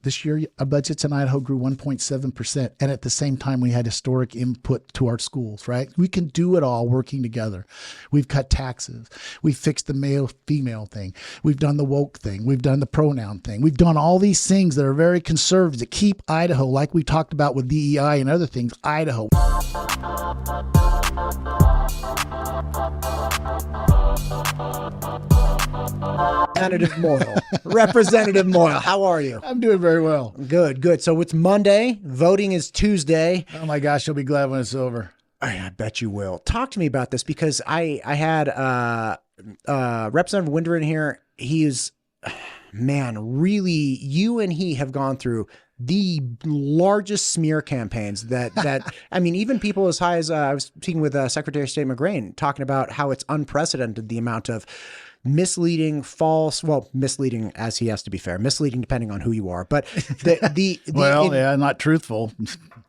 This year, our budgets in Idaho grew 1.7%. And at the same time, we had historic input to our schools, right? We can do it all working together. We've cut taxes. We've fixed the male-female thing. We've done the woke thing. We've done the pronoun thing. We've done all these things that are very conservative to keep Idaho, like we talked about with DEI and other things, Idaho. Representative Moyle, how are you? I'm doing very well. Good, good. So it's Monday. Voting is Tuesday. Oh my gosh, you'll be glad when it's over. I bet you will. Talk to me about this because I had Representative Winder in here. He is, man, really, you and he have gone through the largest smear campaigns that I mean, even people as high as I was speaking with Secretary of State McGrain talking about how it's unprecedented, the amount of misleading, false, well, misleading as he has to be fair, misleading depending on who you are, but not truthful.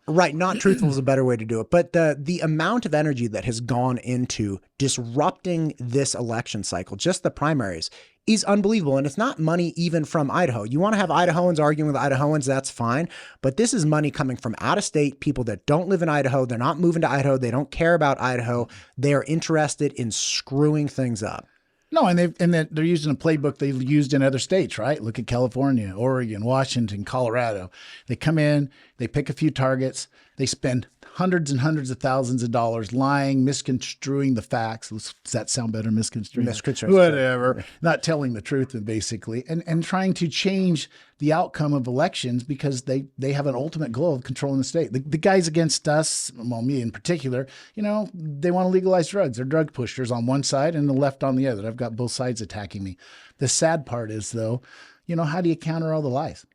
Right, not truthful is a better way to do it. But the amount of energy that has gone into disrupting this election cycle, just the primaries, is unbelievable. And it's not money even from Idaho. You want to have Idahoans arguing with Idahoans, that's fine. But this is money coming from out of state, people that don't live in Idaho. They're not moving to Idaho. They don't care about Idaho. They're interested in screwing things up. No, and they're using a playbook they've used in other states, right? Look at California, Oregon, Washington, Colorado. They come in, they pick a few targets, they spend hundreds and hundreds of thousands of dollars lying, misconstruing the facts. Does that sound better? Misconstruing? Whatever. Not telling the truth, basically, and trying to change the outcome of elections because they have an ultimate goal of controlling the state. The guys against us, well, me in particular, you know, they want to legalize drugs. They're drug pushers on one side and the left on the other. I've got both sides attacking me. The sad part is, though, you know, how do you counter all the lies?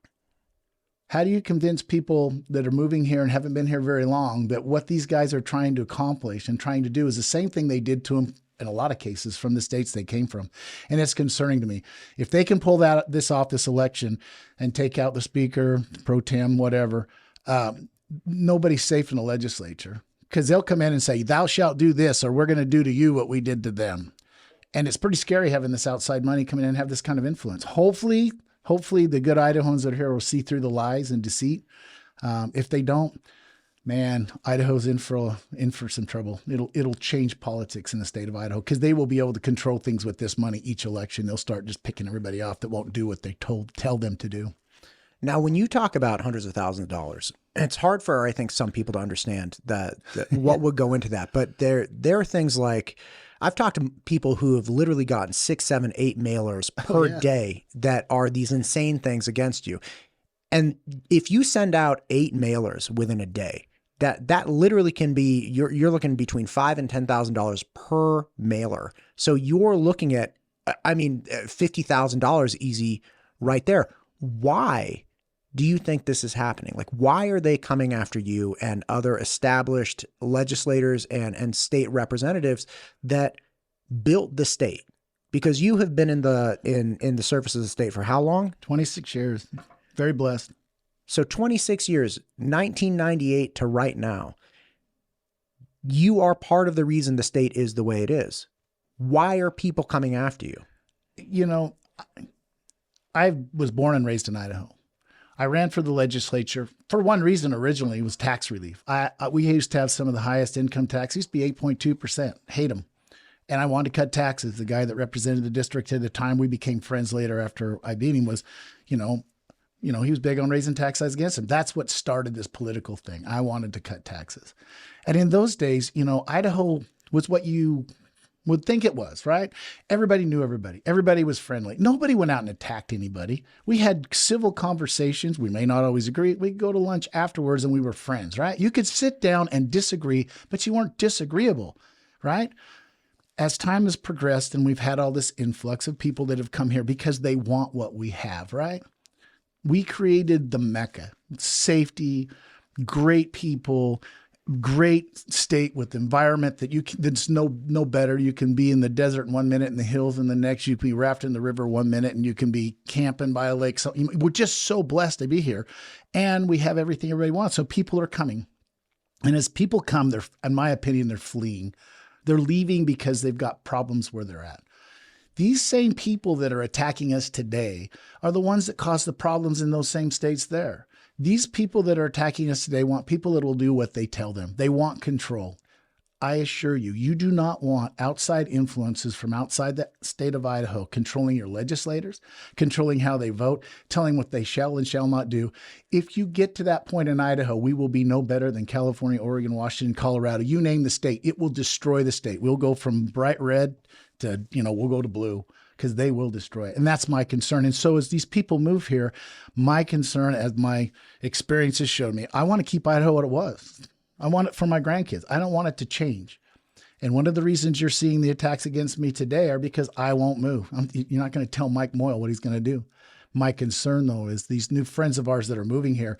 How do you convince people that are moving here and haven't been here very long that what these guys are trying to accomplish and trying to do is the same thing they did to them in a lot of cases from the states they came from? And it's concerning to me. If they can pull this off, this election, and take out the speaker, pro tem, whatever, nobody's safe in the legislature because they'll come in and say, thou shalt do this, or we're going to do to you what we did to them. And it's pretty scary having this outside money come in and have this kind of influence. Hopefully the good Idahoans that are here will see through the lies and deceit. If they don't, man, Idaho's in for some trouble. It'll change politics in the state of Idaho because they will be able to control things with this money each election. They'll start just picking everybody off that won't do what they tell them to do. Now, when you talk about hundreds of thousands of dollars, it's hard for, I think, some people to understand that what would go into that. But there are things like, I've talked to people who have literally gotten 6, 7, 8 mailers per day that are these insane things against you. And if you send out 8 mailers within a day, that literally can be, you're looking between $5,000 and $10,000 per mailer. So you're looking at, I mean, $50,000 easy right there. Why do you think this is happening? Like, why are they coming after you and other established legislators and state representatives that built the state? Because you have been in the service of the state for how long? 26 years. Very blessed. So 26 years, 1998 to right now, you are part of the reason the state is the way it is. Why are people coming after you? You know, I was born and raised in Idaho. I ran for the legislature for one reason originally, was tax relief. We used to have some of the highest income tax. It used to be 8.2%. Hate them. And I wanted to cut taxes. The guy that represented the district at the time, we became friends later after I beat him, was, he was big on raising tax size against him. That's what started this political thing. I wanted to cut taxes. And in those days, Idaho was what you would think it was, right? Everybody knew everybody. Everybody was friendly. Nobody went out and attacked anybody. We had civil conversations. We may not always agree. We'd go to lunch afterwards and we were friends, right? You could sit down and disagree, but you weren't disagreeable, right? As time has progressed and we've had all this influx of people that have come here because they want what we have, right? We created the Mecca, safety, great people, great state with environment that's no better. You can be in the desert in 1 minute, in the hills in the next. You can be rafting the river 1 minute, and you can be camping by a lake. So we're just so blessed to be here, and we have everything everybody wants. So people are coming, and as people come, in my opinion, they're fleeing. They're leaving because they've got problems where they're at. These same people that are attacking us today are the ones that caused the problems in those same states there. These people that are attacking us today want people that will do what they tell them. They want control. I assure you, you do not want outside influences from outside the state of Idaho controlling your legislators, controlling how they vote, telling what they shall and shall not do. If you get to that point in Idaho, we will be no better than California, Oregon, Washington, Colorado. You name the state, it will destroy the state. We'll go from bright red to, we'll go to blue because they will destroy it. And that's my concern. And so as these people move here, my concern, as my experiences showed me, I want to keep Idaho what it was. I want it for my grandkids. I don't want it to change. And one of the reasons you're seeing the attacks against me today are because I won't move. You're not going to tell Mike Moyle what he's going to do. My concern, though, is these new friends of ours that are moving here,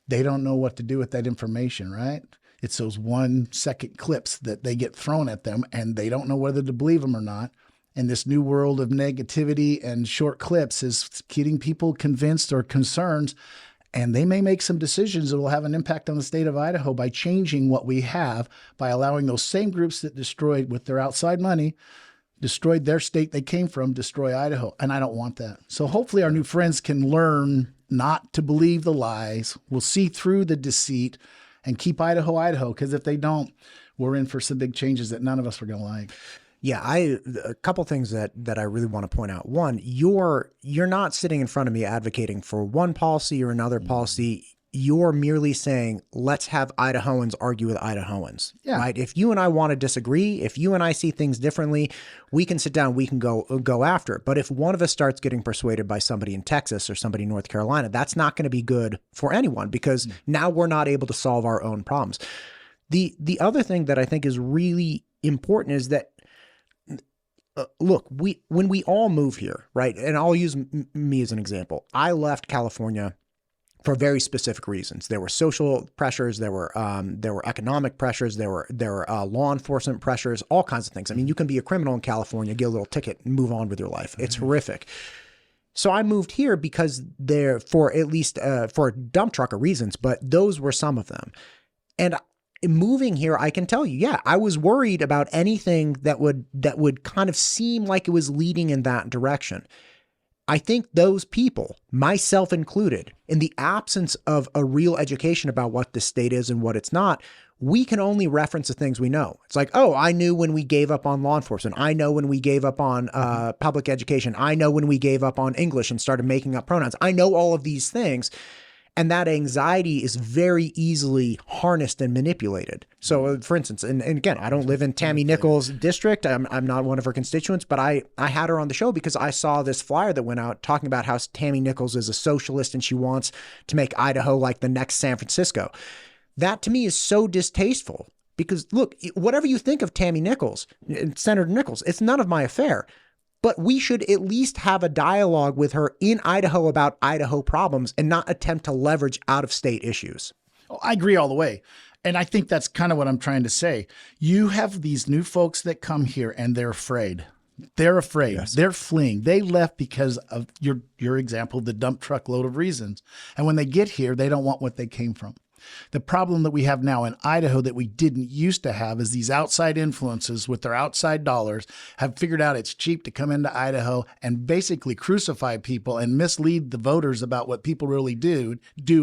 they don't know what to do with that information, right? It's those 1-second clips that they get thrown at them, and they don't know whether to believe them or not. And this new world of negativity and short clips is getting people convinced or concerned. And they may make some decisions that will have an impact on the state of Idaho by changing what we have, by allowing those same groups that destroyed with their outside money, destroyed their state they came from, destroy Idaho. And I don't want that. So hopefully our new friends can learn not to believe the lies. We'll see through the deceit and keep Idaho, Idaho. Because if they don't, we're in for some big changes that none of us are going to like. Yeah, a couple things that I really want to point out. One, you're not sitting in front of me advocating for one policy or another policy. You're merely saying, let's have Idahoans argue with Idahoans, right? If you and I want to disagree, if you and I see things differently, we can sit down, we can go after it. But if one of us starts getting persuaded by somebody in Texas or somebody in North Carolina, that's not going to be good for anyone, because now we're not able to solve our own problems. The other thing that I think is really important is that, look, when we all move here, right? And I'll use me as an example. I left California for very specific reasons. There were social pressures, there were economic pressures, there were law enforcement pressures, all kinds of things. I mean, you can be a criminal in California, get a little ticket, and move on with your life. It's horrific. So I moved here because for dump trucker reasons, but those were some of them. And moving here, I can tell you, yeah, I was worried about anything that would kind of seem like it was leading in that direction. I think those people, myself included, in the absence of a real education about what this state is and what it's not, we can only reference the things we know. It's like, oh, I knew when we gave up on law enforcement. I know when we gave up on public education. I know when we gave up on English and started making up pronouns. I know all of these things. And that anxiety is very easily harnessed and manipulated. So, for instance, and again, I don't live in Tammy Nichols' district. I'm not one of her constituents, but I had her on the show because I saw this flyer that went out talking about how Tammy Nichols is a socialist and she wants to make Idaho like the next San Francisco. That to me is so distasteful because, look, whatever you think of Tammy Nichols, Senator Nichols, it's none of my affair. But we should at least have a dialogue with her in Idaho about Idaho problems and not attempt to leverage out-of-state issues. Oh, I agree all the way. And I think that's kind of what I'm trying to say. You have these new folks that come here and they're afraid. They're afraid. Yes. They're fleeing. They left because of your example, the dump truck load of reasons. And when they get here, they don't want what they came from. The problem that we have now in Idaho that we didn't used to have is these outside influences with their outside dollars have figured out it's cheap to come into Idaho and basically crucify people and mislead the voters about what people really do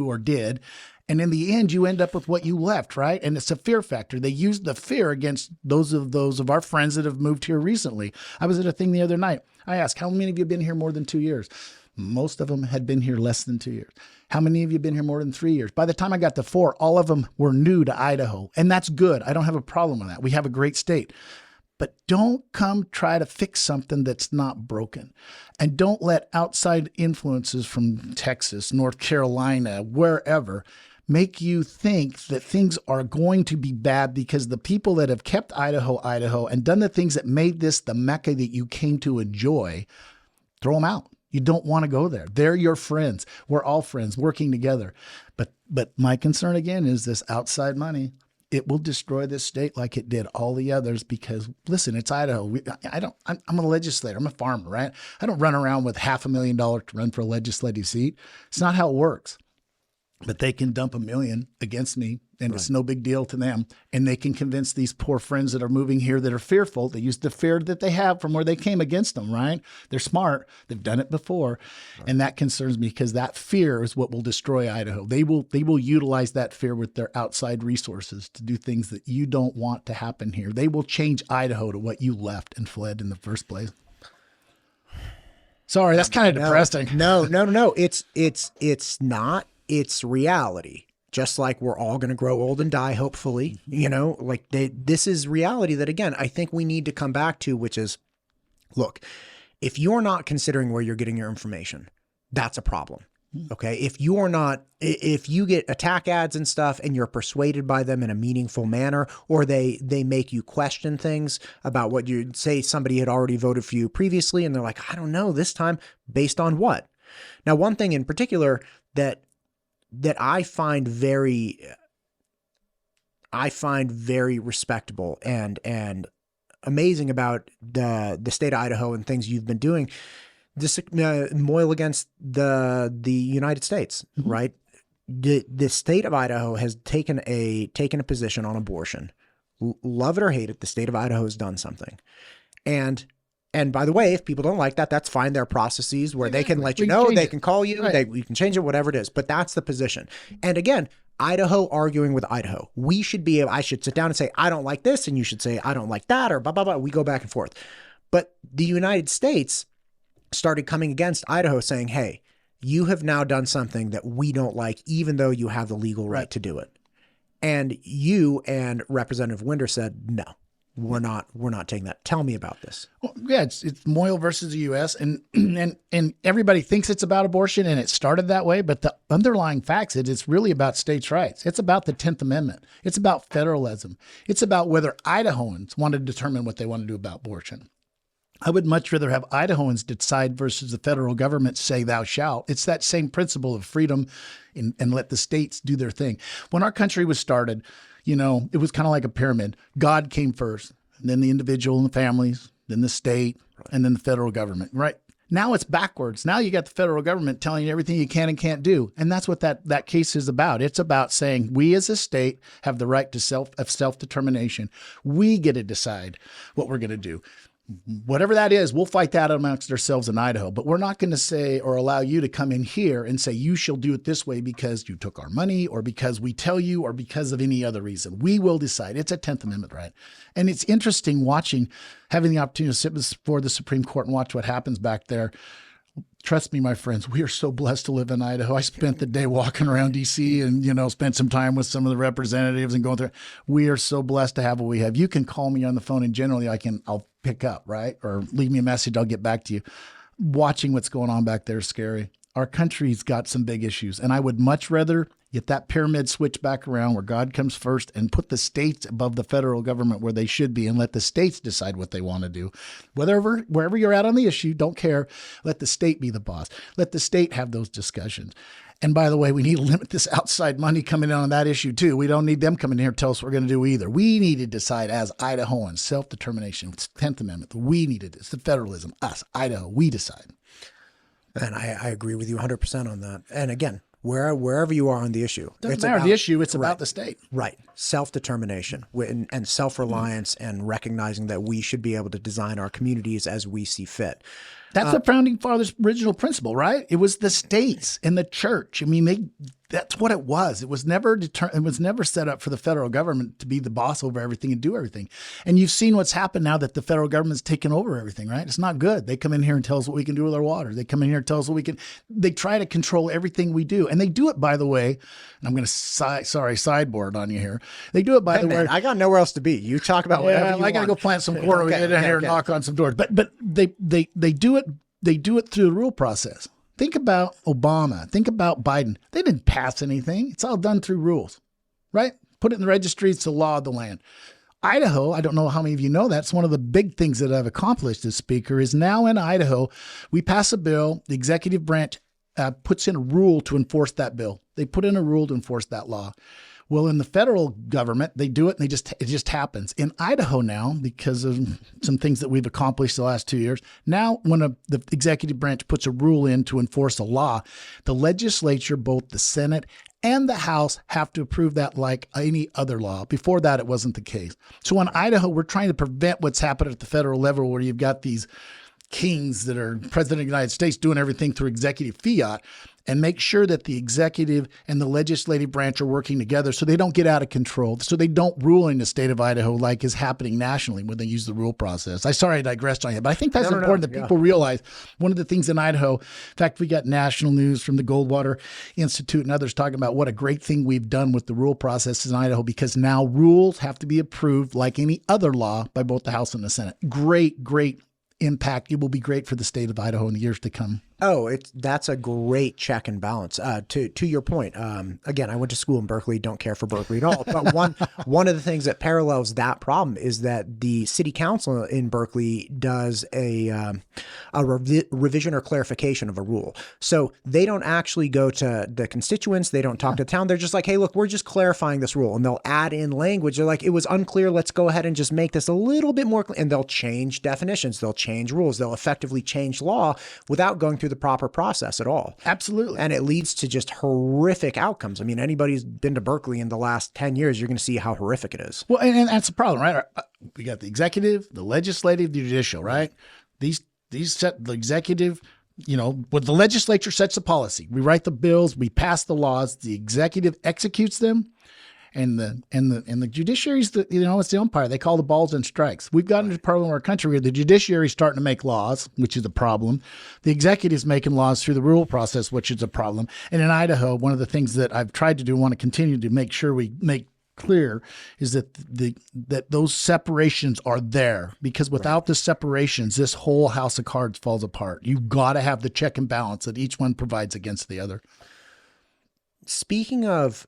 or did. And in the end, you end up with what you left, right? And it's a fear factor. They use the fear against those of our friends that have moved here recently. I was at a thing the other night. I asked, how many of you have been here more than 2 years? Most of them had been here less than 2 years. How many of you have been here more than 3 years? By the time I got to 4, all of them were new to Idaho. And that's good. I don't have a problem with that. We have a great state. But don't come try to fix something that's not broken. And don't let outside influences from Texas, North Carolina, wherever, make you think that things are going to be bad because the people that have kept Idaho, Idaho, and done the things that made this the Mecca that you came to enjoy, throw them out. You don't want to go there. They're your friends. We're all friends working together. But my concern again is this outside money. It will destroy this state like it did all the others because, listen, it's Idaho. I'm a legislator. I'm a farmer, right? I don't run around with $500,000 to run for a legislative seat. It's not how it works. but they can dump $1 million against me, and it's no big deal to them. And they can convince these poor friends that are moving here that are fearful. They use the fear that they have from where they came against them, right? They're smart. They've done it before. Right. And that concerns me because that fear is what will destroy Idaho. They will utilize that fear with their outside resources to do things that you don't want to happen here. They will change Idaho to what you left and fled in the first place. Sorry, that's kind of depressing. No. It's not. It's reality. Just like we're all going to grow old and die, hopefully, like this is reality that, again, I think we need to come back to, which is, look, if you're not considering where you're getting your information, that's a problem. Okay. If you get attack ads and stuff and you're persuaded by them in a meaningful manner, or they make you question things about what you say, somebody had already voted for you previously, and they're like, I don't know this time, based on what? Now, one thing in particular that I find very respectable and amazing about the state of Idaho and things you've been doing, this Moyle against the United States, right? The state of Idaho has taken a position on abortion. Love it or hate it, the state of Idaho has done something. And by the way, if people don't like that, that's fine. There are processes where they can let you know, they can call you, we can change it, whatever it is. But that's the position. And again, Idaho arguing with Idaho. I should sit down and say, I don't like this, and you should say, I don't like that, or blah, blah, blah. We go back and forth. But the United States started coming against Idaho saying, hey, you have now done something that we don't like, even though you have the legal right to do it. And you and Representative Winder said, no. We're not taking that. Tell me about this. Well, yeah, it's Moyle versus the U.S. and everybody thinks it's about abortion, and it started that way. But the underlying facts, it's really about states' rights. It's about the 10th Amendment. It's about federalism. It's about whether Idahoans want to determine what they want to do about abortion. I would much rather have Idahoans decide versus the federal government say thou shalt. It's that same principle of freedom and let the states do their thing. When our country was started, it was kind of like a pyramid. God came first, and then the individual and the families, then the state, and then the federal government, right? Now it's backwards. Now you got the federal government telling you everything you can and can't do. And that's what that case is about. It's about saying we as a state have the right to self-determination. We get to decide what we're going to do. Whatever that is, we'll fight that amongst ourselves in Idaho, but we're not going to say or allow you to come in here and say you shall do it this way because you took our money or because we tell you or because of any other reason. We will decide. It's a 10th Amendment right. And it's interesting having the opportunity to sit before the Supreme Court and watch what happens back there. Trust me, my friends, we are so blessed to live in Idaho. I spent the day walking around D.C. and, spent some time with some of the representatives and going through. We are so blessed to have what we have. You can call me on the phone and generally I'll pick up, right? Or leave me a message. I'll get back to you. Watching what's going on back there is scary. Our country's got some big issues, and I would much rather get that pyramid switch back around where God comes first and put the states above the federal government where they should be and let the states decide what they want to do. Wherever you're at on the issue, don't care. Let the state be the boss. Let the state have those discussions. And by the way, we need to limit this outside money coming in on that issue too. We don't need them coming here to tell us what we're going to do either. We need to decide as Idahoans, self-determination. It's the 10th Amendment. We need it. It's the federalism. Us, Idaho, we decide. And I agree with you 100% on that. And again, wherever you are on the issue. Doesn't matter the issue, it's about the state. Right. Self-determination and self-reliance and recognizing that we should be able to design our communities as we see fit. That's the founding fathers' original principle, right? It was the states and the church. I mean, that's what it was. It was never set up for the federal government to be the boss over everything and do everything. And you've seen what's happened now that the federal government's taken over everything, right? It's not good. They come in here and tell us what we can do with our water. They come in here and tell us they try to control everything we do. And they do it, by the way, and I'm going to sideboard on you here. They do it, by the way. I got nowhere else to be. You talk about whatever you want. I got to go plant some corn. We get in here and knock on some doors. But they do it. They do it through the rule process. Think about Obama. Think about Biden. They didn't pass anything. It's all done through rules, right? Put it in the registry. It's the law of the land. Idaho, I don't know how many of you know that. It's one of the big things that I've accomplished as Speaker is now in Idaho, we pass a bill. The executive branch puts in a rule to enforce that bill. They put in a rule to enforce that law. Well, in the federal government, they do it and it just happens. In Idaho now, because of some things that we've accomplished the last 2 years, now when the executive branch puts a rule in to enforce a law, the legislature, both the Senate and the House, have to approve that like any other law. Before that, it wasn't the case. So in Idaho, we're trying to prevent what's happened at the federal level where you've got these kings that are president of the United States doing everything through executive fiat, and make sure that the executive and the legislative branch are working together so they don't get out of control, so they don't rule in the state of Idaho like is happening nationally when they use the rule process. Sorry I digressed on you, but I think that's important that people realize. One of the things in Idaho, in fact, we got national news from the Goldwater Institute and others talking about what a great thing we've done with the rule process in Idaho, because now rules have to be approved like any other law by both the House and the Senate. Great impact. It will be great for the state of Idaho in the years to come. Oh, that's a great check and balance. To your point, again, I went to school in Berkeley, don't care for Berkeley at all. But one of the things that parallels that problem is that the city council in Berkeley does a revision or clarification of a rule. So they don't actually go to the constituents. They don't talk to the town. They're just like, hey, look, we're just clarifying this rule. And they'll add in language. They're like, it was unclear. Let's go ahead and just make this a little bit more clear. And they'll change definitions. They'll change rules. They'll effectively change law without going through the proper process at all. Absolutely. And it leads to just horrific outcomes. I mean, anybody who's been to Berkeley in the last 10 years, you're going to see how horrific it is. Well, and that's the problem, right? We got the executive, the legislative, the judicial, right? These set the executive, the legislature sets the policy. We write the bills, we pass the laws, the executive executes them. And the judiciary is it's the umpire. They call the balls and strikes. We've gotten to the part of our country where the judiciary is starting to make laws, which is a problem. The executive is making laws through the rule process, which is a problem. And in Idaho, one of the things that I've tried to do, want to continue to make sure we make clear, is that that those separations are there, because without the separations, this whole house of cards falls apart. You've got to have the check and balance that each one provides against the other. Speaking of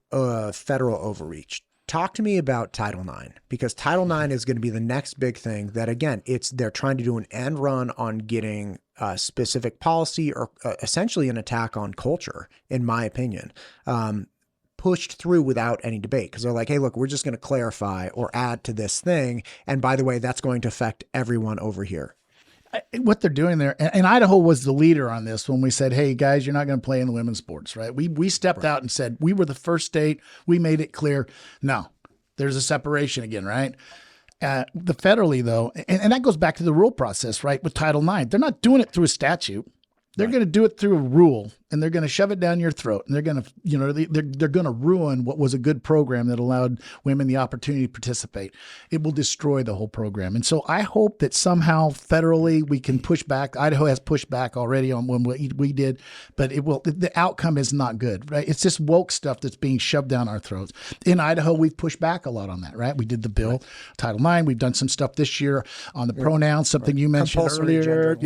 federal overreach, talk to me about Title IX, because Title IX is going to be the next big thing that, again, they're trying to do an end run on getting a specific policy or essentially an attack on culture, in my opinion, pushed through without any debate, because they're like, hey, look, we're just going to clarify or add to this thing. And by the way, that's going to affect everyone over here. What they're doing there, and Idaho was the leader on this when we said, hey, guys, you're not going to play in the women's sports, right? We stepped out and said, we were the first state. We made it clear. No, there's a separation again, right? The federally, though, and that goes back to the rule process, right, with Title IX. They're not doing it through a statute. They're going to do it through a rule, and they're going to shove it down your throat. And they're going to, they're going to ruin what was a good program that allowed women the opportunity to participate. It will destroy the whole program. And so I hope that somehow federally we can push back. Idaho has pushed back already on when we did, but the outcome is not good, right? It's this woke stuff that's being shoved down our throats. In Idaho, we've pushed back a lot on that, right? We did the bill, Title IX. We've done some stuff this year on the pronouns, something you mentioned earlier.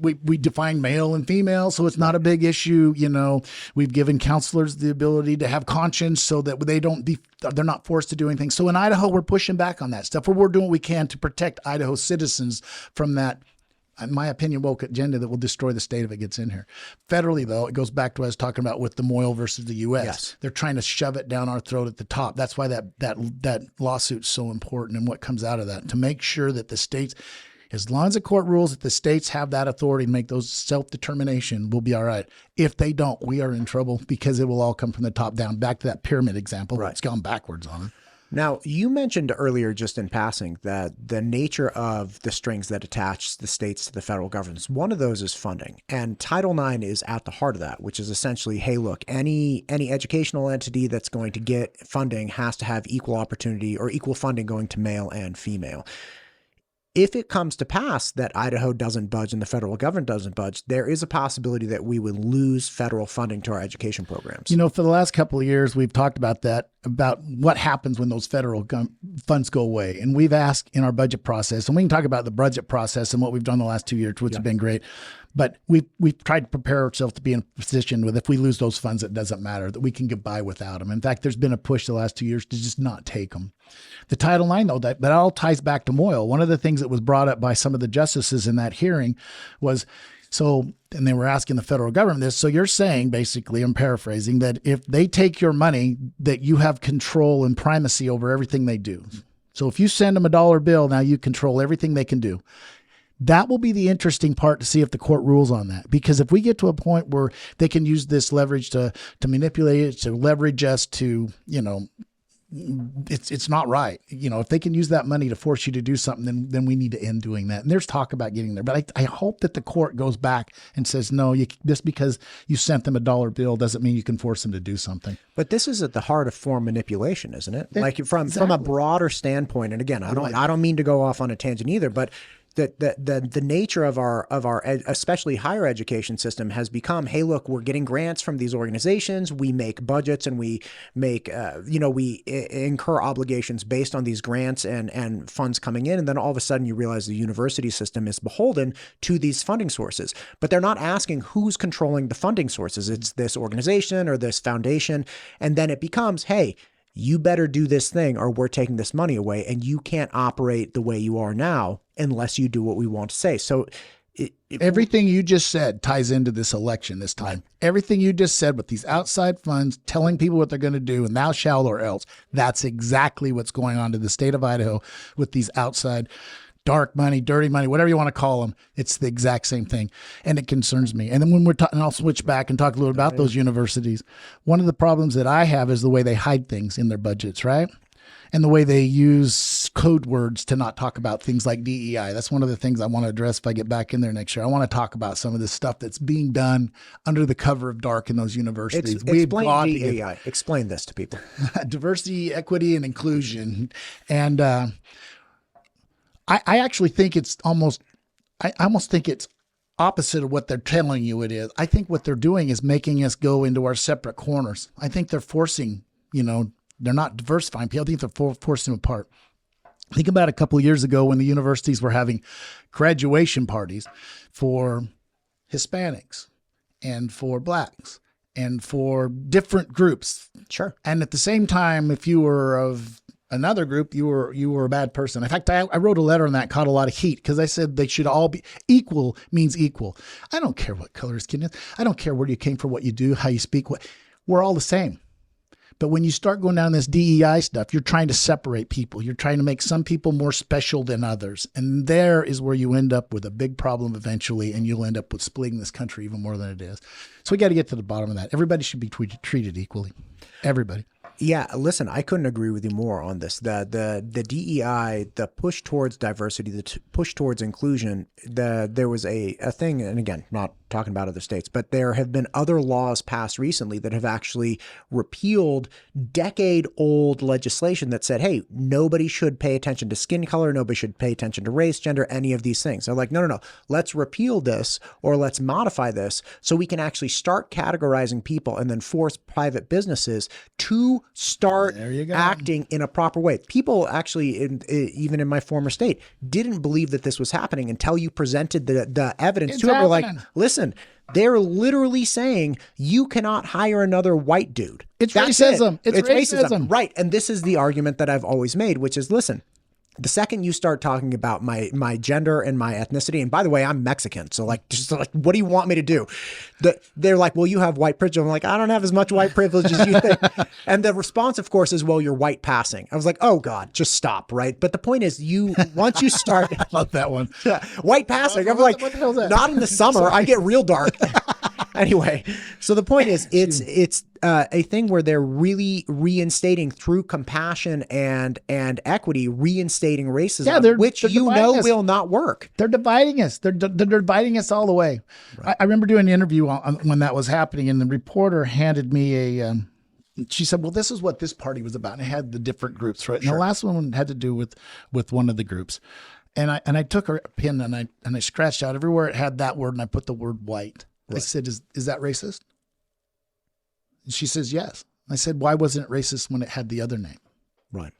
We defined male and female, so it's not a big issue. We've given counselors the ability to have conscience so that they're not forced to do anything. So in Idaho, we're pushing back on that stuff. We're doing what we can to protect Idaho citizens from that, in my opinion, woke agenda that will destroy the state if it gets in here. Federally, though, it goes back to what I was talking about with the Moyle versus the U.S. Yes. They're trying to shove it down our throat at the top. That's why that lawsuit's so important, and what comes out of that, to make sure that the states, as long as the court rules that the states have that authority to make those self-determination, we'll be all right. If they don't, we are in trouble, because it will all come from the top down. Back to that pyramid example. Right. It's gone backwards on it. Now, you mentioned earlier, just in passing, that the nature of the strings that attach the states to the federal government, one of those is funding. And Title IX is at the heart of that, which is essentially, hey, look, any educational entity that's going to get funding has to have equal opportunity or equal funding going to male and female. If it comes to pass that Idaho doesn't budge and the federal government doesn't budge, there is a possibility that we would lose federal funding to our education programs. For the last couple of years, we've talked about that, about what happens when those federal funds go away. And we've asked in our budget process, and we can talk about the budget process and what we've done the last 2 years, which has been great. But we've tried to prepare ourselves to be in a position with, if we lose those funds, it doesn't matter, that we can get by without them. In fact, there's been a push the last 2 years to just not take them. The Title IX, though, that all ties back to Moyle. One of the things that was brought up by some of the justices in that hearing was So, and they were asking the federal government this. So you're saying, basically, I'm paraphrasing, that if they take your money, that you have control and primacy over everything they do. So if you send them a dollar bill, now you control everything they can do. That will be the interesting part to see if the court rules on that. Because if we get to a point where they can use this leverage to manipulate it, to leverage us to, it's not right. If they can use that money to force you to do something, then we need to end doing that. And there's talk about getting there. But I hope that the court goes back and says, no, just because you sent them a dollar bill doesn't mean you can force them to do something. But this is at the heart of form manipulation, isn't it? Like from a broader standpoint. And again, I don't mean to go off on a tangent either, but the nature of our especially higher education system has become, hey, look, we're getting grants from these organizations, we make budgets, and we make we incur obligations based on these grants and funds coming in, and then all of a sudden you realize the university system is beholden to these funding sources. But they're not asking who's controlling the funding sources. It's this organization or this foundation, and then it becomes, hey, you better do this thing or we're taking this money away, and you can't operate the way you are now unless you do what we want to say. So everything you just said ties into this election this time. Everything you just said with these outside funds telling people what they're going to do and thou shalt or else, that's exactly what's going on to the state of Idaho with these outside dark money, dirty money, whatever you want to call them. It's the exact same thing. And it concerns me. And then when we're talking, I'll switch back and talk a little about those universities. One of the problems that I have is the way they hide things in their budgets, right? And the way they use code words to not talk about things like DEI. That's one of the things I want to address if I get back in there next year. I want to talk about some of this stuff that's being done under the cover of dark in those universities. Explain DEI. Explain this to people. Diversity, equity, and inclusion. And I actually think it's I almost think it's opposite of what they're telling you it is. I think what they're doing is making us go into our separate corners. I think they're forcing, they're not diversifying people. I think they're forcing them apart. Think about a couple of years ago when the universities were having graduation parties for Hispanics and for Blacks and for different groups. Sure. And at the same time, if you were of another group, you were a bad person. In fact, I wrote a letter on that, caught a lot of heat because I said they should all be equal. Means equal. I don't care what color skin is. I don't care where you came from, what you do, how you speak. We're all the same. But when you start going down this DEI stuff, you're trying to separate people. You're trying to make some people more special than others. And there is where you end up with a big problem eventually, and you'll end up with splitting this country even more than it is. So we got to get to the bottom of that. Everybody should be treated equally. Everybody. Yeah, listen, I couldn't agree with you more on this. The DEI, the push towards diversity, the push towards inclusion, there was a thing, and again, not talking about other states, but there have been other laws passed recently that have actually repealed decade-old legislation that said, hey, nobody should pay attention to skin color, nobody should pay attention to race, gender, any of these things. They're like, no, let's repeal this or let's modify this so we can actually start categorizing people and then force private businesses to start acting in a proper way. People actually, even in my former state, didn't believe that this was happening until you presented the evidence to them. We're like, listen, they're literally saying you cannot hire another white dude. It's racism. It's racism. Right. And this is the argument that I've always made, which is, listen, the second you start talking about my gender and my ethnicity, and by the way, I'm Mexican, so just what do you want me to do? They're like, well, you have white privilege. I'm like, I don't have as much white privilege as you think. And the response, of course, is, well, you're white passing. I was like, oh God, just stop, right? But the point is, once you start, I love that one. White passing. I'm like, what the hell is that? Not in the summer. I get real dark. Anyway, so the point is, it's a thing where they're really reinstating through compassion and equity, reinstating racism, which will not work. They're dividing us. They're dividing us all the way. Right. I remember doing an interview when that was happening, and the reporter handed me she said, well, this is what this party was about. And it had the different groups, right? And the last one had to do with one of the groups. And I took a pen and I scratched out everywhere it had that word, and I put the word white. Right. I said, is that racist? And she says, yes. I said, why wasn't it racist when it had the other name? Right.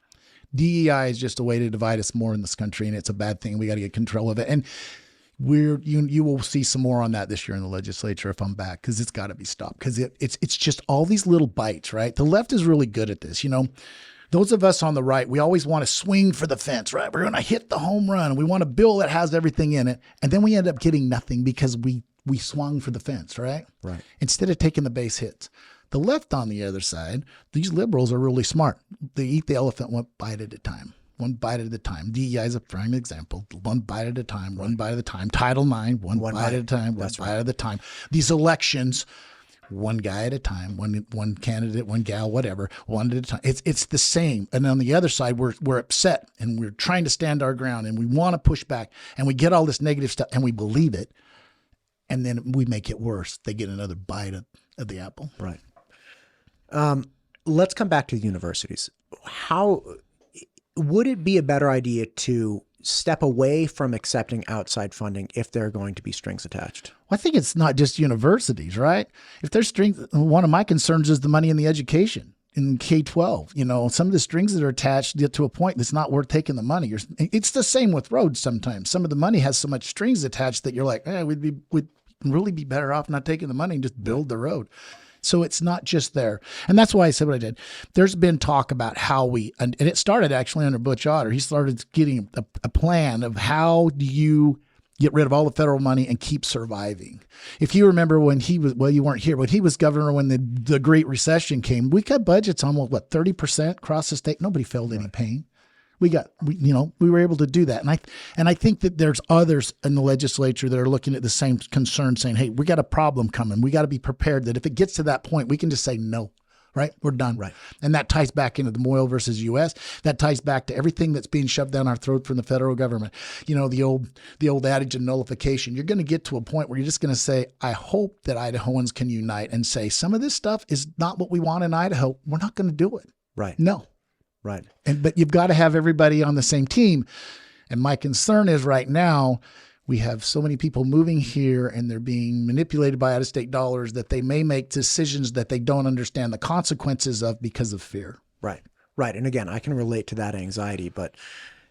DEI is just a way to divide us more in this country, and it's a bad thing. We got to get control of it. And you will see some more on that this year in the legislature if I'm back, because it's got to be stopped, because it's just all these little bites, right? The left is really good at this. Those of us on the right, we always want to swing for the fence, right? We're going to hit the home run. We want a bill that has everything in it. And then we end up getting nothing because we we swung for the fence, right? Right. Instead of taking the base hits. The left on the other side, these liberals are really smart. They eat the elephant one bite at a time. One bite at a time. DEI is a prime example. One bite at a time, one bite at a time. Title IX, one bite at a time, one bite at a time. These elections, one guy at a time, one candidate, one gal, whatever, one at a time. It's the same. And on the other side, we're upset and we're trying to stand our ground and we want to push back and we get all this negative stuff and we believe it. And then we make it worse. They get another bite of the apple. Right. Let's come back to the universities. How would it be a better idea to step away from accepting outside funding if there are going to be strings attached? Well, I think it's not just universities, right? If there's strings, one of my concerns is the money in the education in K-12. You know, some of the strings that are attached get to a point that's not worth taking the money. It's the same with roads sometimes. Some of the money has so much strings attached that you're like, we'd really be better off not taking the money and just build the road. So it's not just there. And that's why I said what I did. There's been talk about how and it started actually under Butch Otter. He started getting a plan of how do you get rid of all the federal money and keep surviving. If you remember when he was, well, you weren't here, but he was governor when the Great Recession came. We cut budgets almost, 30% across the state. Nobody felt any pain. We were able to do that. And I think that there's others in the legislature that are looking at the same concern saying, hey, we got a problem coming. We got to be prepared that if it gets to that point, we can just say no, right? We're done. Right. And that ties back into the Moyle versus U.S. That ties back to everything that's being shoved down our throat from the federal government. You know, the old adage of nullification. You're going to get to a point where you're just going to say, I hope that Idahoans can unite and say some of this stuff is not what we want in Idaho. We're not going to do it. Right. No. Right. But you've got to have everybody on the same team. And my concern is right now we have so many people moving here and they're being manipulated by out-of-state dollars that they may make decisions that they don't understand the consequences of because of fear. Right. Right. And again, I can relate to that anxiety, but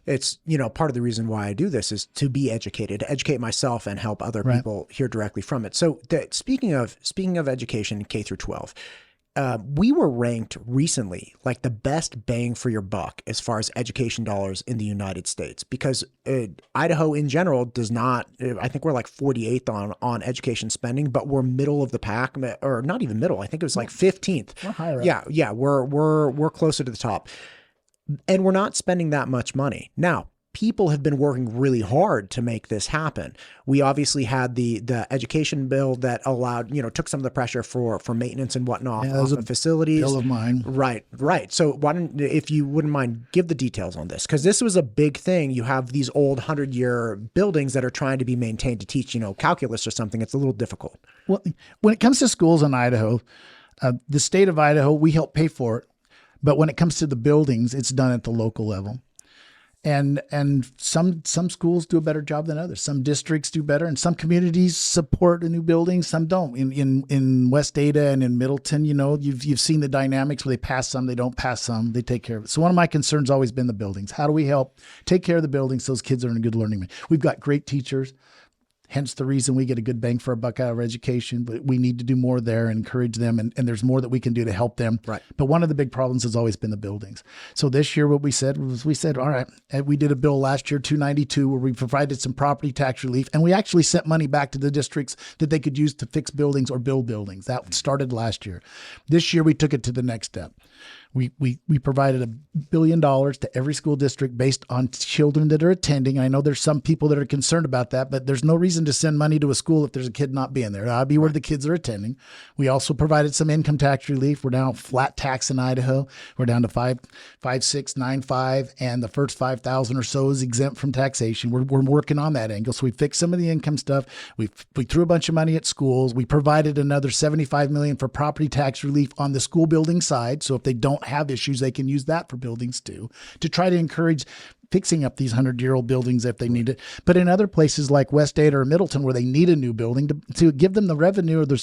it's, part of the reason why I do this is to be educated, to educate myself and help other people hear directly from it. So speaking of education, K through 12, we were ranked recently like the best bang for your buck as far as education dollars in the United States, because Idaho in general does not, I think we're like 48th on education spending, but we're middle of the pack, or not even middle. I think it was like 15th. We're higher up. Yeah. We're closer to the top, and we're not spending that much money. Now, people have been working really hard to make this happen. We obviously had the education bill that allowed, took some of the pressure for maintenance and whatnot off of facilities. Bill of mine. Right. So why don't, if you wouldn't mind, give the details on this, because this was a big thing. You have these old 100-year buildings that are trying to be maintained to teach, calculus or something. It's a little difficult. Well, when it comes to schools in Idaho, the state of Idaho, we help pay for it. But when it comes to the buildings, it's done at the local level. And some schools do a better job than others. Some districts do better, and some communities support a new building. Some don't. In West Ada and in Middleton, you've seen the dynamics where they pass some, they don't pass some, they take care of it. So one of my concerns has always been the buildings. How do we help take care of the buildings so those kids are in a good learning mood? We've got great teachers. Hence the reason we get a good bang for our buck out of education, but we need to do more there and encourage them. And there's more that we can do to help them. Right. But one of the big problems has always been the buildings. So this year, what we said was, all right, and we did a bill last year, 292, where we provided some property tax relief. And we actually sent money back to the districts that they could use to fix buildings or build buildings. That started last year. This year, we took it to the next step. We provided $1 billion to every school district based on children that are attending. I know there's some people that are concerned about that, but there's no reason to send money to a school if there's a kid not being there. That'll be where the kids are attending. We also provided some income tax relief. We're now flat tax in Idaho. We're down to 5.695, and the first 5,000 or so is exempt from taxation. We're working on that angle. So we fixed some of the income stuff. We threw a bunch of money at schools. We provided another $75 million for property tax relief on the school building side. So if they don't have issues, they can use that for buildings too, to try to encourage fixing up these 100-year-old buildings if they need it. But in other places like West Ada or Middleton, where they need a new building, to give them the revenue or the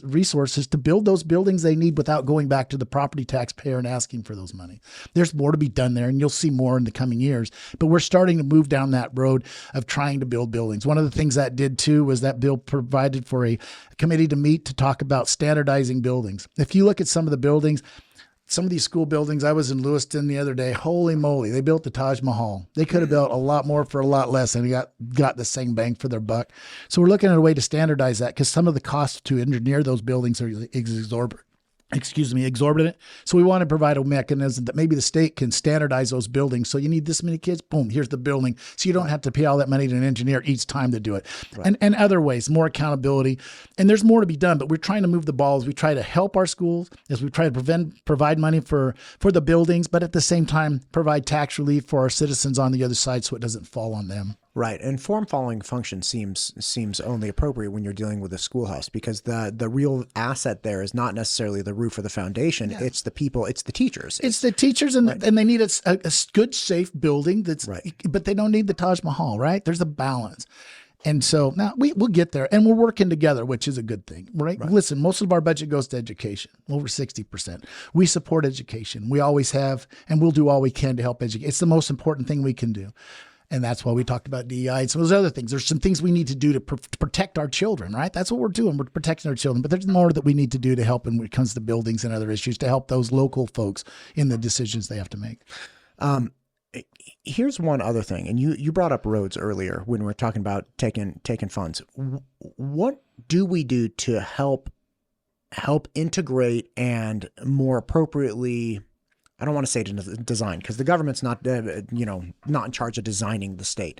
resources to build those buildings they need without going back to the property taxpayer and asking for those money. There's more to be done there, and you'll see more in the coming years. But we're starting to move down that road of trying to build buildings. One of the things that did too was that bill provided for a committee to meet to talk about standardizing buildings. If you look at some of the buildings, some of these school buildings. I was in Lewiston the other day. Holy moly, they built the Taj Mahal. They could have built a lot more for a lot less and got the same bang for their buck. So we're looking at a way to standardize that because some of the costs to engineer those buildings are exorbitant. So we want to provide a mechanism that maybe the state can standardize those buildings. So you need this many kids, boom, here's the building. So you don't have to pay all that money to an engineer each time to do it. Right. And other ways, more accountability. And there's more to be done, but we're trying to move the ball as we try to help our schools, as we try to provide money for the buildings, but at the same time, provide tax relief for our citizens on the other side so it doesn't fall on them. Right. And form following function seems only appropriate when you're dealing with a schoolhouse, because the real asset there is not necessarily the roof or the foundation. Yeah. It's the people, it's the teachers. It's the teachers, and they need a good, safe building that's right. But they don't need the Taj Mahal, right? There's a balance. And so now we'll get there, and we're working together, which is a good thing, right? Listen, most of our budget goes to education, over 60%. We support education. We always have, and we'll do all we can to help educate. It's the most important thing we can do. And that's why we talked about DEI and some of those other things. There's some things we need to do to protect our children, right? That's what we're doing. We're protecting our children. But there's more that we need to do to help when it comes to buildings and other issues to help those local folks in the decisions they have to make. Here's one other thing. And you brought up roads earlier when we were talking about taking funds. What do we do to help integrate and more appropriately, I don't want to say design, because the government's not in charge of designing the state.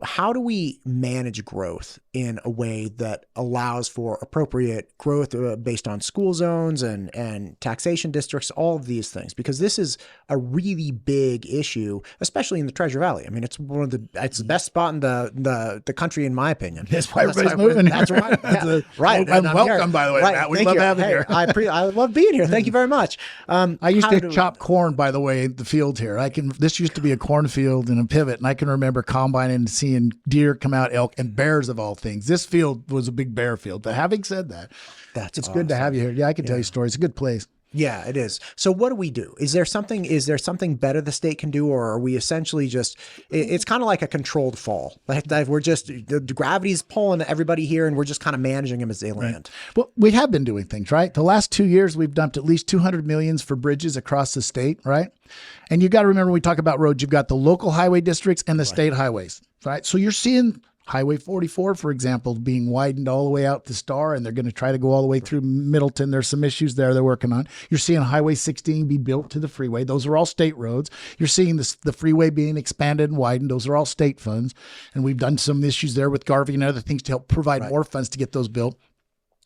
How do we manage growth in a way that allows for appropriate growth based on school zones and taxation districts, all of these things? Because this is a really big issue, especially in the Treasure Valley. I mean, it's it's the best spot in the country, in my opinion. That's why everybody's moving here. That's right. Yeah. Right. And welcome, by the way, right. Matt. We love having you here. I love being here. Thank you very much. I used to chop corn, by the way, in the field here. This used to be a cornfield and a pivot, and I can remember combining and seeing deer come out, elk, and bears of all things. This field was a big bear field. But having said that, it's awesome. Good to have you here. Yeah, I can tell you stories. It's a good place. Yeah, it is. So what do we do? Is there something better the state can do, or are we essentially just, it's kind of like a controlled fall. Like we're just, the gravity's pulling everybody here and we're just kind of managing them as they land. Well, we have been doing things, right? The last 2 years, we've dumped at least $200 million for bridges across the state, right? And you got to remember, when we talk about roads, you've got the local highway districts and the state highways, right? So you're seeing Highway 44, for example, being widened all the way out to Star, and they're going to try to go all the way through Middleton. There's some issues there they're working on. You're seeing Highway 16 be built to the freeway. Those are all state roads. You're seeing the freeway being expanded and widened. Those are all state funds. And we've done some issues there with Garvey and other things to help provide more funds to get those built.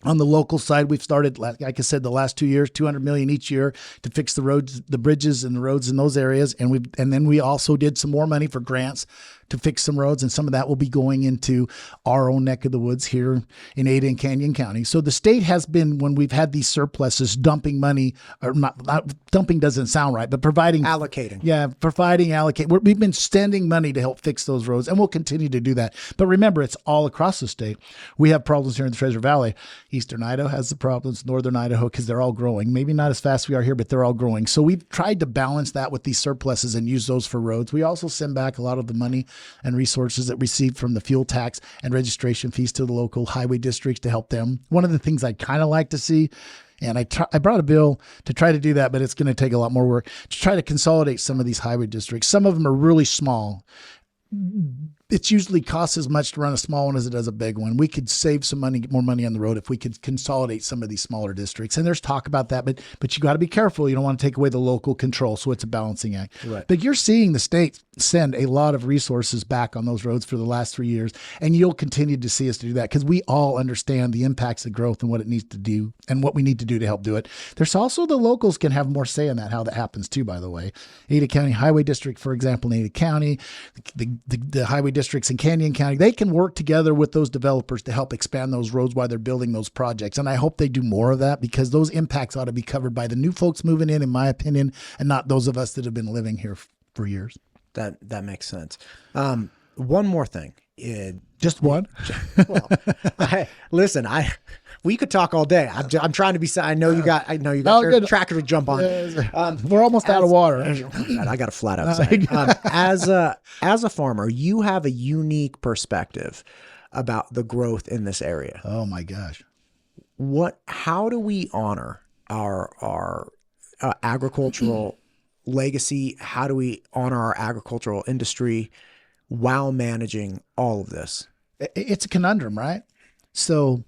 On the local side, we've started, like I said, the last 2 years, $200 million each year to fix the roads, the bridges and the roads in those areas. And then we also did some more money for grants to fix some roads, and some of that will be going into our own neck of the woods here in Ada and Canyon County. So the state has been, when we've had these surpluses, dumping money, or not dumping doesn't sound right, but allocating. Yeah, allocate. We've been spending money to help fix those roads, and we'll continue to do that. But remember, it's all across the state. We have problems here in the Treasure Valley. Eastern Idaho has the problems, Northern Idaho, because they're all growing. Maybe not as fast as we are here, but they're all growing. So we've tried to balance that with these surpluses and use those for roads. We also send back a lot of the money and resources that received from the fuel tax and registration fees to the local highway districts to help them. One of the things I'd kind of like to see, and I brought a bill to try to do that, but it's going to take a lot more work, to try to consolidate some of these highway districts. Some of them are really small. It usually costs as much to run a small one as it does a big one. We could save some money, get more money on the road if we could consolidate some of these smaller districts. And there's talk about that, but you got to be careful. You don't want to take away the local control. So it's a balancing act. Right. But you're seeing the state send a lot of resources back on those roads for the last 3 years. And you'll continue to see us do that because we all understand the impacts of growth and what it needs to do and what we need to do to help do it. There's also the locals can have more say in that, how that happens too, by the way. Ada County Highway District, for example, in Ada County, the highway districts in Canyon County, they can work together with those developers to help expand those roads while they're building those projects. And I hope they do more of that because those impacts ought to be covered by the new folks moving in my opinion, and not those of us that have been living here for years. That makes sense. One more thing. Just one? Well, we could talk all day. I'm trying to be. I know you got your tractor to jump on. We're almost out of water. I got a flat outside. As a farmer, you have a unique perspective about the growth in this area. Oh my gosh! How do we honor our agricultural legacy? How do we honor our agricultural industry while managing all of this? It's a conundrum, right? So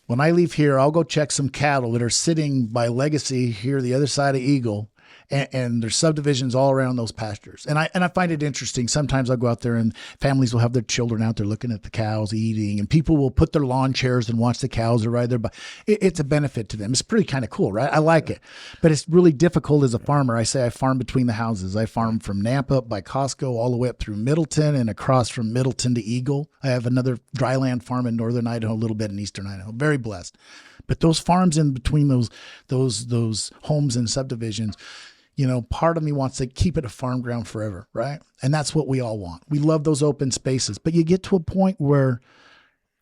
when I leave here, I'll go check some cattle that are sitting by Legacy here, the other side of Eagle, and there's subdivisions all around those pastures. And I find it interesting. Sometimes I'll go out there and families will have their children out there looking at the cows eating, and people will put their lawn chairs and watch the cows or ride their bike. It's a benefit to them. It's pretty kind of cool, right? I like it. But it's really difficult as a farmer. I say I farm between the houses. I farm from Nampa up by Costco all the way up through Middleton and across from Middleton to Eagle. I have another dryland farm in northern Idaho, a little bit in eastern Idaho. Very blessed. But those farms in between those homes and subdivisions, part of me wants to keep it a farm ground forever, right? And that's what we all want. We love those open spaces. But you get to a point where,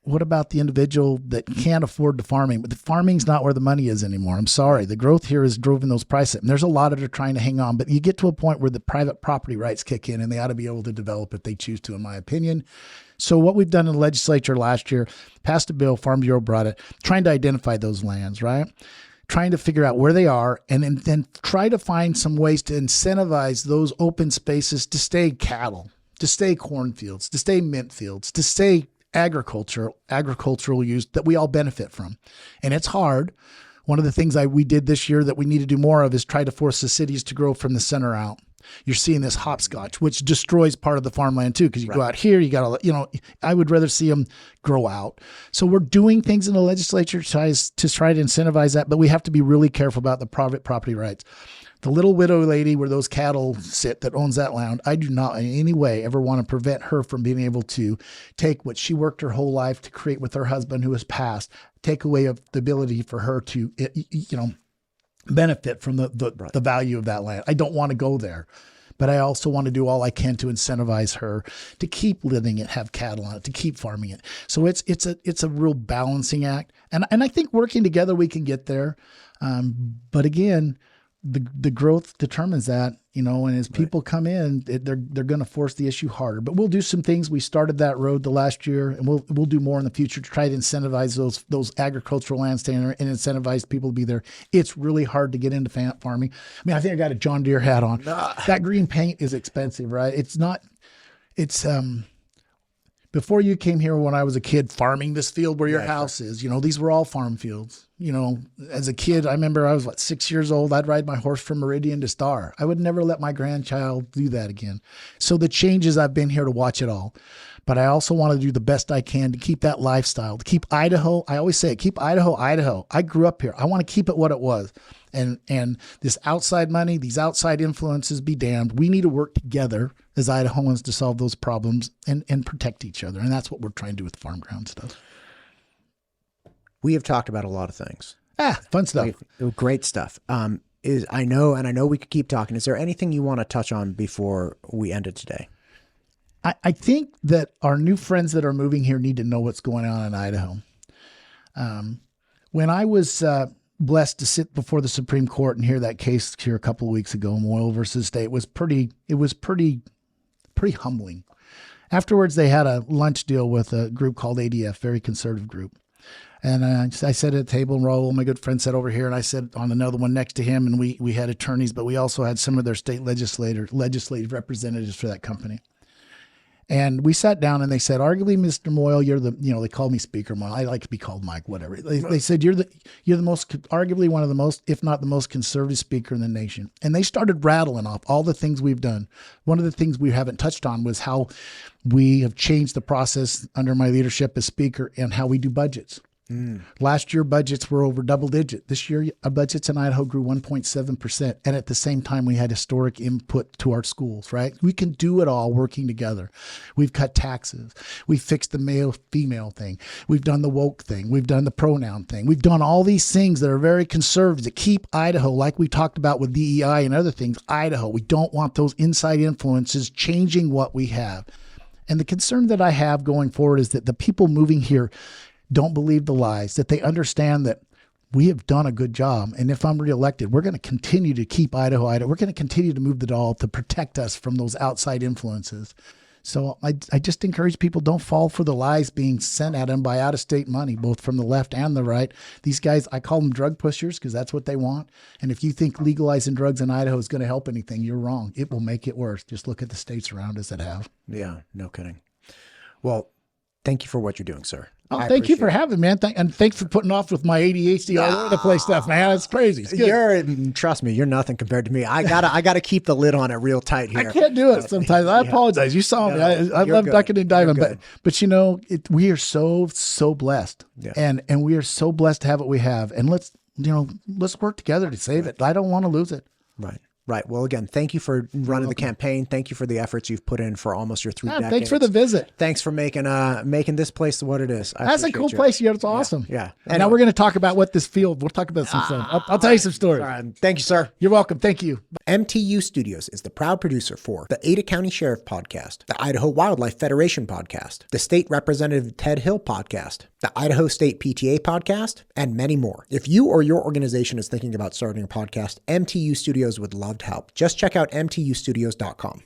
what about the individual that can't afford the farming? But the farming's not where the money is anymore. I'm sorry. The growth here has driven those prices. And there's a lot that are trying to hang on. But you get to a point where the private property rights kick in, and they ought to be able to develop if they choose to, in my opinion. So what we've done in the legislature last year, passed a bill, Farm Bureau brought it, trying to identify those lands, right? Trying to figure out where they are, and then try to find some ways to incentivize those open spaces to stay cattle, to stay cornfields, to stay mint fields, to stay agricultural use that we all benefit from. And it's hard. One of the things we did this year that we need to do more of is try to force the cities to grow from the center out. You're seeing this hopscotch, which destroys part of the farmland too, because you go out here, you got to, I would rather see them grow out. So we're doing things in the legislature to try to incentivize that, but we have to be really careful about the private property rights. The little widow lady where those cattle sit that owns that land, I do not in any way ever want to prevent her from being able to take what she worked her whole life to create with her husband who has passed, take away of the ability for her to, benefit from the value of that land. I don't want to go there, but I also want to do all I can to incentivize her to keep living it, have cattle on it, to keep farming it. So it's a real balancing act. And I think working together, we can get there. But again, the growth determines that, and as people come in, they're going to force the issue harder. But we'll do some things. We started that road the last year, and we'll do more in the future to try to incentivize those agricultural land standards and incentivize people to be there. It's really hard to get into farming. I mean, I think I got a John Deere hat on. That green paint is expensive, right? Before you came here when I was a kid farming this field where your house is, these were all farm fields. As a kid, I remember I was 6 years old. I'd ride my horse from Meridian to Star. I would never let my grandchild do that again. So the changes, I've been here to watch it all. But I also want to do the best I can to keep that lifestyle, to keep Idaho. I always say, keep Idaho, Idaho. I grew up here. I want to keep it what it was. And this outside money, these outside influences, be damned. We need to work together as Idahoans to solve those problems and protect each other. And that's what we're trying to do with farm ground stuff. We have talked about a lot of things. Fun stuff. Great stuff. I know we could keep talking. Is there anything you want to touch on before we end it today? I think that our new friends that are moving here need to know what's going on in Idaho. When I was blessed to sit before the Supreme Court and hear that case here a couple of weeks ago, Moyle versus State, it was pretty humbling. Afterwards, they had a lunch deal with a group called ADF, very conservative group. And I sat at a table, and Raul, my good friend, sat over here, and I sat on another one next to him, and we had attorneys, but we also had some of their state legislative representatives for that company. And we sat down, and they said, arguably, Mr. Moyle, they called me Speaker Moyle. I like to be called Mike, whatever. They said, you're the most, arguably one of the most, if not the most conservative speaker in the nation. And they started rattling off all the things we've done. One of the things we haven't touched on was how we have changed the process under my leadership as speaker and how we do budgets. Last year, budgets were over double digit. This year, our budgets in Idaho grew 1.7%. And at the same time, we had historic input to our schools, right? We can do it all working together. We've cut taxes. We've fixed the male-female thing. We've done the woke thing. We've done the pronoun thing. We've done all these things that are very conservative to keep Idaho, like we talked about with DEI and other things, Idaho. We don't want those inside influences changing what we have. And the concern that I have going forward is that the people moving here don't believe the lies, that they understand that we have done a good job. And if I'm reelected, we're going to continue to keep Idaho. We're going to continue to move the dial to protect us from those outside influences. So I just encourage people, don't fall for the lies being sent at them by out-of-state money, both from the left and the right. These guys, I call them drug pushers because that's what they want. And if you think legalizing drugs in Idaho is going to help anything, you're wrong. It will make it worse. Just look at the states around us that have. Yeah, no kidding. Well, thank you for what you're doing, sir. Oh, thank you for having me, man. And thanks for putting off with my ADHD all over the place stuff, man. It's crazy. It's good. Trust me, you're nothing compared to me. I gotta keep the lid on it real tight here. I can't do it sometimes. I apologize. You saw me. I love ducking and diving, but you know, we are so blessed, and we are so blessed to have what we have. And let's work together to save it. I don't want to lose it. Right. Well, again, thank you for running the campaign. Thank you for the efforts you've put in for almost your 3 decades. Thanks for the visit. Thanks for making this place what it is. That's a cool place. Yeah, it's awesome. Yeah. And now we're going to talk about what this field. We'll talk about some stuff. I'll tell you some stories. All right. Thank you, sir. You're welcome. Thank you. MTU Studios is the proud producer for the Ada County Sheriff Podcast, the Idaho Wildlife Federation Podcast, the State Representative Ted Hill Podcast, the Idaho State PTA Podcast, and many more. If you or your organization is thinking about starting a podcast, MTU Studios would love to help. Just check out mtustudios.com.